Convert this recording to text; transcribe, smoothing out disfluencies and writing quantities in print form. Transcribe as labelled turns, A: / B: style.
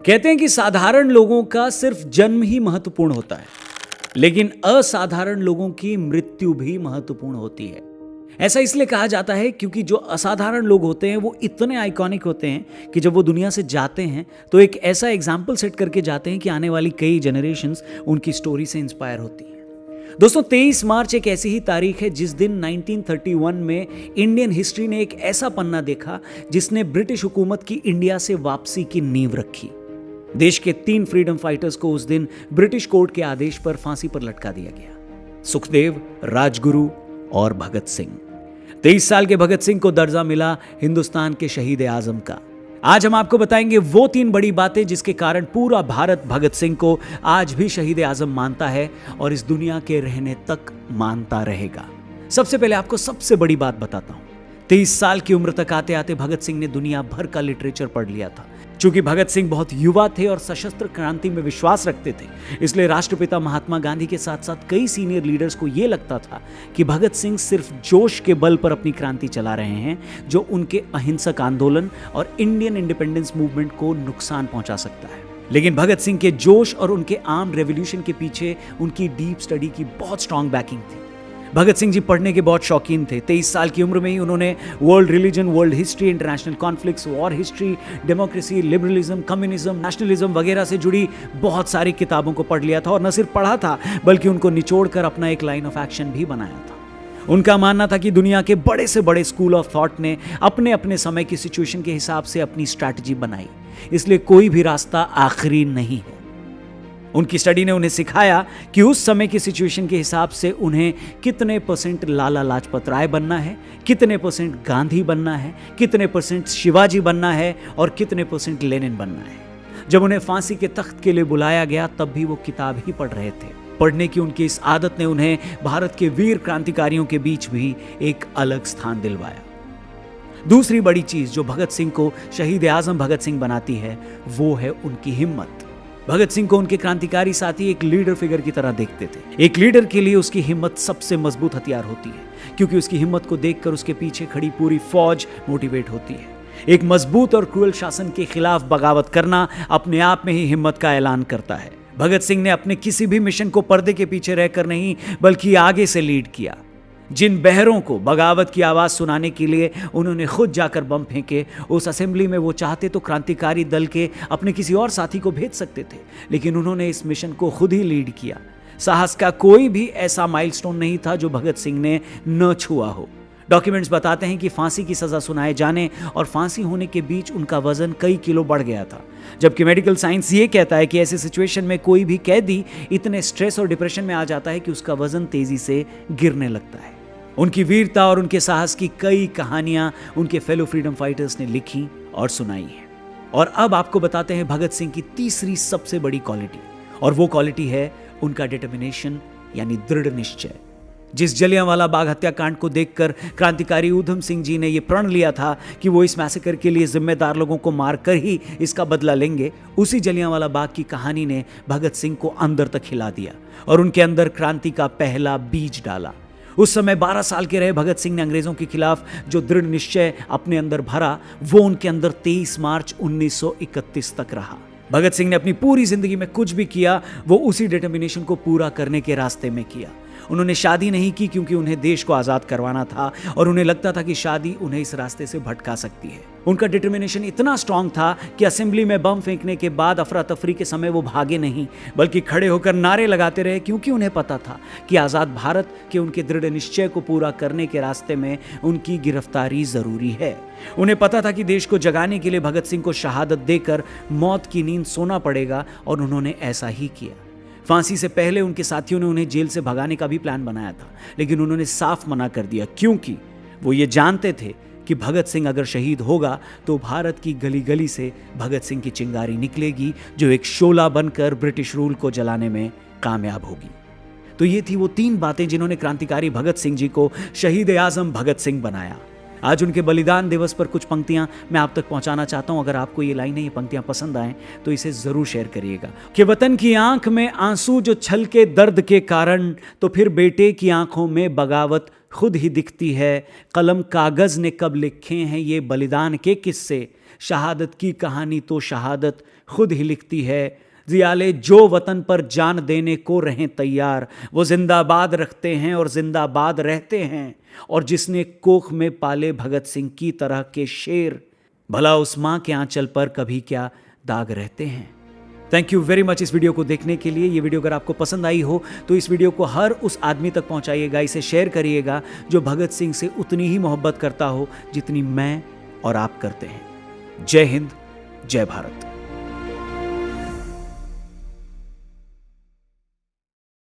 A: कहते हैं कि साधारण लोगों का सिर्फ जन्म ही महत्वपूर्ण होता है, लेकिन असाधारण लोगों की मृत्यु भी महत्वपूर्ण होती है। ऐसा इसलिए कहा जाता है क्योंकि जो असाधारण लोग होते हैं वो इतने आइकॉनिक होते हैं कि जब वो दुनिया से जाते हैं तो एक ऐसा एग्जाम्पल सेट करके जाते हैं कि आने वाली कई जनरेशंस उनकी स्टोरी से इंस्पायर होती हैं। दोस्तों, 23 मार्च एक ऐसी ही तारीख है जिस दिन 1931 में इंडियन हिस्ट्री ने एक ऐसा पन्ना देखा जिसने ब्रिटिश हुकूमत की इंडिया से वापसी की नींव रखी। देश के 3 फ्रीडम फाइटर्स को उस दिन ब्रिटिश कोर्ट के आदेश पर फांसी पर लटका दिया गया। सुखदेव, राजगुरु और भगत सिंह। 23 साल के भगत सिंह को दर्जा मिला हिंदुस्तान के शहीद आजम का। आज हम आपको बताएंगे वो 3 बड़ी बातें जिसके कारण पूरा भारत भगत सिंह को आज भी शहीद आजम मानता है और इस दुनिया के रहने तक मानता रहेगा। सबसे पहले आपको सबसे बड़ी बात बताता हूं। 23 साल की उम्र तक आते आते भगत सिंह ने दुनिया भर का लिटरेचर पढ़ लिया था। चूंकि भगत सिंह बहुत युवा थे और सशस्त्र क्रांति में विश्वास रखते थे, इसलिए राष्ट्रपिता महात्मा गांधी के साथ साथ कई सीनियर लीडर्स को यह लगता था कि भगत सिंह सिर्फ जोश के बल पर अपनी क्रांति चला रहे हैं, जो उनके अहिंसक आंदोलन और इंडियन इंडिपेंडेंस मूवमेंट को नुकसान पहुंचा सकता है। लेकिन भगत सिंह के जोश और उनके आर्म्ड रेवोल्यूशन के पीछे उनकी डीप स्टडी की बहुत स्ट्रांग बैकिंग थी। भगत सिंह जी पढ़ने के बहुत शौकीन थे। 23 साल की उम्र में ही उन्होंने world religion, world history, international conflicts, war history, democracy, liberalism, communism, nationalism वगैरह से जुड़ी बहुत सारी किताबों को पढ़ लिया था और न सिर्फ पढ़ा था बल्कि उनको निचोड़कर अपना एक लाइन ऑफ एक्शन भी बनाया था। उनका मानना था कि दुनिया के बड़े से बड़े स्कूल ऑफ थॉट ने अपने अपने समय की सिचुएशन के हिसाब से अपनी स्ट्रैटेजी बनाई, इसलिए कोई भी रास्ता आखिरी नहीं है। उनकी स्टडी ने उन्हें सिखाया कि उस समय की सिचुएशन के हिसाब से उन्हें कितने % लाला लाजपत राय बनना है, कितने % गांधी बनना है, कितने % शिवाजी बनना है और कितने % लेनिन बनना है। जब उन्हें फांसी के तख्त के लिए बुलाया गया तब भी वो किताब ही पढ़ रहे थे। पढ़ने की उनकी इस आदत ने उन्हें भारत के वीर क्रांतिकारियों के बीच भी एक अलग स्थान दिलवाया। दूसरी बड़ी चीज जो भगत सिंह को शहीद आजम भगत सिंह बनाती है वो है उनकी हिम्मत। भगत सिंह को उनके क्रांतिकारी साथी एक लीडर फिगर की तरह देखते थे। एक लीडर के लिए उसकी हिम्मत सबसे मजबूत हथियार होती है, क्योंकि उसकी हिम्मत को देखकर उसके पीछे खड़ी पूरी फौज मोटिवेट होती है। एक मजबूत और क्रूअल शासन के खिलाफ बगावत करना अपने आप में ही हिम्मत का ऐलान करता है। भगत सिंह ने अपने किसी भी मिशन को पर्दे के पीछे रहकर नहीं बल्कि आगे से लीड किया। जिन बहरों को बगावत की आवाज सुनाने के लिए उन्होंने खुद जाकर बम फेंके, उस असेंबली में वो चाहते तो क्रांतिकारी दल के अपने किसी और साथी को भेज सकते थे, लेकिन उन्होंने इस मिशन को खुद ही लीड किया। साहस का कोई भी ऐसा माइलस्टोन नहीं था जो भगत सिंह ने न छुआ हो। डॉक्यूमेंट्स बताते हैं कि फांसी की सजा सुनाए जाने और फांसी होने के बीच उनका वजन कई किलो बढ़ गया था, जबकि मेडिकल साइंस ये कहता है कि ऐसी सिचुएशन में कोई भी कैदी इतने स्ट्रेस और डिप्रेशन में आ जाता है कि उसका वजन तेजी से गिरने लगता है। उनकी वीरता और उनके साहस की कई कहानियां उनके फेलो फ्रीडम फाइटर्स ने लिखी और सुनाई हैं। और अब आपको बताते हैं भगत सिंह की तीसरी सबसे बड़ी क्वालिटी, और वो क्वालिटी है उनका डिटर्मिनेशन यानी दृढ़ निश्चय। जिस जलियांवाला बाग हत्याकांड को देखकर क्रांतिकारी ऊधम सिंह जी ने यह प्रण लिया था कि वो इस मैसेकर के लिए जिम्मेदार लोगों को मारकर ही इसका बदला लेंगे, उसी जलियांवाला बाग की कहानी ने भगत सिंह को अंदर तक हिला दिया और उनके अंदर क्रांति का पहला बीज डाला। उस समय 12 साल के रहे भगत सिंह ने अंग्रेजों के खिलाफ जो दृढ़ निश्चय अपने अंदर भरा वो उनके अंदर 23 मार्च 1931 तक रहा। भगत सिंह ने अपनी पूरी जिंदगी में कुछ भी किया वो उसी डिटर्मिनेशन को पूरा करने के रास्ते में किया। उन्होंने शादी नहीं की क्योंकि उन्हें देश को आजाद करवाना था और उन्हें लगता था कि शादी उन्हें इस रास्ते से भटका सकती है। उनका डिटर्मिनेशन इतना स्ट्रांग था कि असेंबली में बम फेंकने के बाद अफरा तफरी के समय वो भागे नहीं बल्कि खड़े होकर नारे लगाते रहे, क्योंकि उन्हें पता था कि आजाद भारत के उनके दृढ़ निश्चय को पूरा करने के रास्ते में उनकी गिरफ्तारी जरूरी है। उन्हें पता था कि देश को जगाने के लिए भगत सिंह को शहादत देकर मौत की नींद सोना पड़ेगा और उन्होंने ऐसा ही किया। फांसी से पहले उनके साथियों ने उन्हें जेल से भगाने का भी प्लान बनाया था, लेकिन उन्होंने साफ मना कर दिया, क्योंकि वो ये जानते थे कि भगत सिंह अगर शहीद होगा तो भारत की गली गली से भगत सिंह की चिंगारी निकलेगी जो एक शोला बनकर ब्रिटिश रूल को जलाने में कामयाब होगी। तो ये थी वो 3 बातें जिन्होंने क्रांतिकारी भगत सिंह जी को शहीद आजम भगत सिंह बनाया। आज उनके बलिदान दिवस पर कुछ पंक्तियां मैं आप तक पहुंचाना चाहता हूं। अगर आपको ये लाइनें, ये पंक्तियां पसंद आएं तो इसे जरूर शेयर करिएगा। कि वतन की आंख में आंसू जो छलके दर्द के कारण, तो फिर बेटे की आंखों में बगावत खुद ही दिखती है। कलम कागज ने कब लिखे हैं ये बलिदान के किस्से, शहादत की कहानी तो शहादत खुद ही लिखती है। जियाले जो वतन पर जान देने को रहें तैयार, वो जिंदाबाद रखते हैं और जिंदाबाद रहते हैं। और जिसने कोख में पाले भगत सिंह की तरह के शेर, भला उस मां के आंचल पर कभी क्या दाग रहते हैं। थैंक यू वेरी मच इस वीडियो को देखने के लिए। ये वीडियो अगर आपको पसंद आई हो तो इस वीडियो को हर उस आदमी तक पहुंचाइएगा, इसे शेयर करिएगा जो भगत सिंह से उतनी ही मोहब्बत करता हो जितनी मैं और आप करते हैं। जय हिंद, जय भारत।